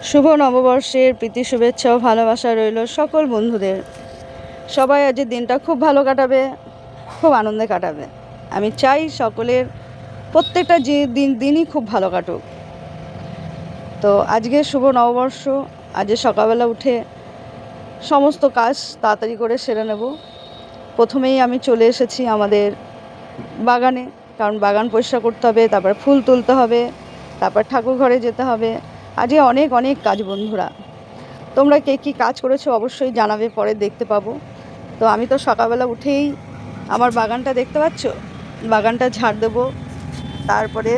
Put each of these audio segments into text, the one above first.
শুভ নববর্ষের প্রীতি শুভেচ্ছা ও ভালোবাসা রইল সকল বন্ধুদের। সবাই আজকের দিনটা খুব ভালো কাটাবে, খুব আনন্দে কাটাবে। আমি চাই সকলের প্রত্যেকটা দিনই খুব ভালো কাটুক। তো আজকে শুভ নববর্ষ, আজকে সকালবেলা উঠে সমস্ত কাজ তাড়াতাড়ি করে সেরে নেব। প্রথমেই আমি চলে এসেছি আমাদের বাগানে, কারণ বাগান পরিষ্কার করতে হবে, তারপর ফুল তুলতে হবে, তারপর ঠাকুর ঘরে যেতে হবে। আজকে অনেক অনেক কাজ বন্ধুরা। তোমরা কে কী কাজ করেছো অবশ্যই জানাবে, পরে দেখতে পাবো। তো আমি তো সকালবেলা উঠেই আমার বাগানটা দেখতে পাচ্ছ, বাগানটা ঝাড় দেবো। তারপরে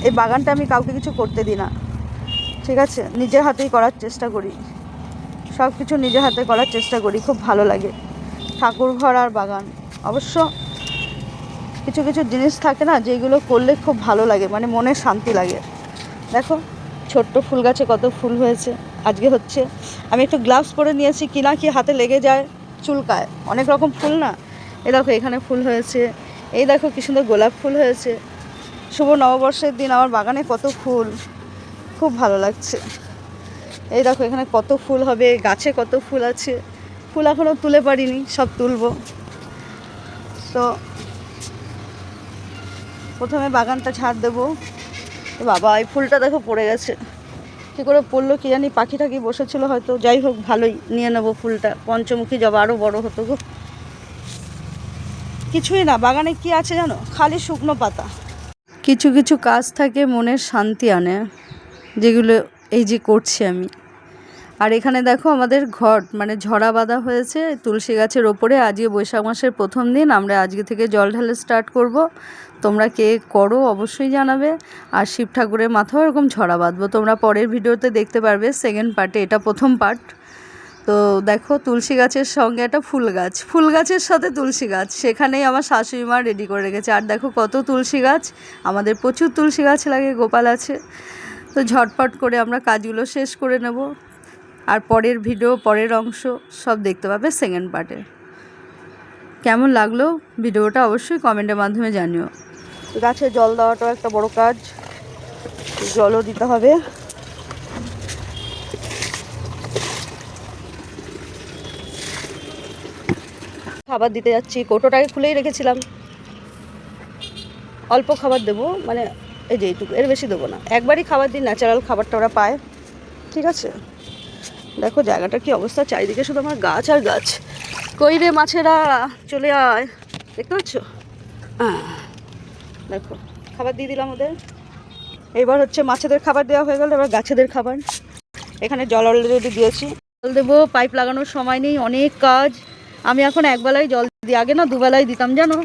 এই বাগানটা আমি কাউকে কিছু করতে দিই না, ঠিক আছে? নিজের হাতেই করার চেষ্টা করি, সব কিছু নিজের হাতে করার চেষ্টা করি, খুব ভালো লাগে। ঠাকুর ঘর আর বাগান, অবশ্য কিছু কিছু জিনিস থাকে না যেগুলো করলে খুব ভালো লাগে, মানে মনে শান্তি লাগে। দেখো ছোট্ট ফুল গাছে কত ফুল হয়েছে আজকে হচ্ছে। আমি একটু গ্লাভস পরে নিয়েছি, কিনা কি হাতে লেগে যায়, চুলকায়, অনেক রকম ফুল না। এই দেখো এখানে ফুল হয়েছে, এই দেখো কি সুন্দর গোলাপ ফুল হয়েছে। শুভ নববর্ষের দিন আমার বাগানে কত ফুল, খুব ভালো লাগছে। এই দেখো এখানে কত ফুল হবে, গাছে কত ফুল আছে। ফুল এখনও তুলে পারিনি, সব তুলবো। তো প্রথমে বাগানটা ঝাড় দেবো। বাবা এই ফুলটা দেখো পড়ে গেছে, কী করে পড়লো কি জানি, পাখি টাকি বসেছিল হয়তো। যাই হোক, ভালোই, নিয়ে নেবো ফুলটা। পঞ্চমুখী জবা আরও বড় হতো গো। কিছুই না, বাগানে কি আছে জানো, খালি শুকনো পাতা। কিছু কিছু কাজ থাকে মনের শান্তি আনে, যেগুলো এই যে করছি আমি। আর এখানে দেখো আমাদের ঘট, মানে ঝরা বাঁধা হয়েছে তুলসী গাছের ওপরে। আজকে বৈশাখ মাসের প্রথম দিন, আমরা আজকে থেকে জল ঢালে স্টার্ট করব। তোমরা কে করো অবশ্যই জানাবে। আর শিব ঠাকুরের মাথাও এরকম ঝরা বাঁধবো, তোমরা পরের ভিডিওতে দেখতে পারবে সেকেন্ড পার্টে, এটা প্রথম পার্ট। তো দেখো তুলসী গাছের সঙ্গে একটা ফুল গাছ, ফুল গাছের সাথে তুলসী গাছ, সেখানেই আমার শাশুড়ি মা রেডি করে রেখেছে। আর দেখো কত তুলসী গাছ, আমাদের প্রচুর তুলসী গাছ লাগে, গোপাল আছে। তো ঝটপট করে আমরা কাজগুলো শেষ করে নেব। আর পরের ভিডিও, পরের অংশ সব দেখতে পাবে সেকেন্ড পার্টে। কেমন লাগলো ভিডিওটা অবশ্যই কমেন্টের মাধ্যমে জানিও। গাছে জল দেওয়াটাও একটা বড় কাজ, জলও দিতে হবে। খাবার দিতে যাচ্ছি, কৌটোটাকে খুলেই রেখেছিলাম। অল্প খাবার দেবো, মানে এই যে এইটুকু, এর বেশি দেবো না। একবারই খাবার দিই, ন্যাচারাল খাবারটা ওরা পায়, ঠিক আছে? দেখো জায়গাটা কি অবস্থা, চারিদিকে শুধু আমার গাছ আর গাছ। কই রে মাছেরা, চলে আয়, দেখতে পাচ্ছ? দেখো খাবার দিয়ে দিলাম ওদের। এবার হচ্ছে মাছেদের খাবার দেওয়া হয়ে গেল, এবার গাছেদের খাবার। এখানে জল অলরেডি দিয়েছি, জল দেবো। পাইপ লাগানোর সময় নেই, অনেক কাজ। আমি এখন একবেলায় জল দিই, আগে না দুবেলায় দিতাম জানো,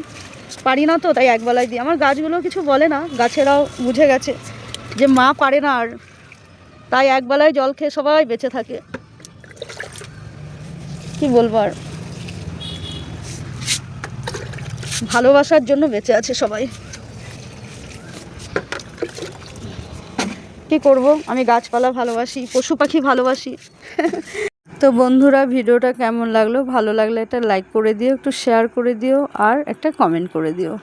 পারি না তো তাই একবেলায় দিই। আমার গাছগুলো কিছু বলে না, গাছেরাও বুঝে গেছে যে মা পারে না আর, তাই একবেলায় জল খেয়ে সবাই বেঁচে থাকে। কি বলবো আর, ভালোবাসার জন্য বেঁচে আছে সবাই। কি করব, আমি গাছপালা ভালোবাসি, পশু পাখি ভালোবাসি। তো বন্ধুরা ভিডিওটা কেমন লাগলো, ভালো লাগলে একটা লাইক করে দিও, একটু শেয়ার করে দিও, আর একটা কমেন্ট করে দিও।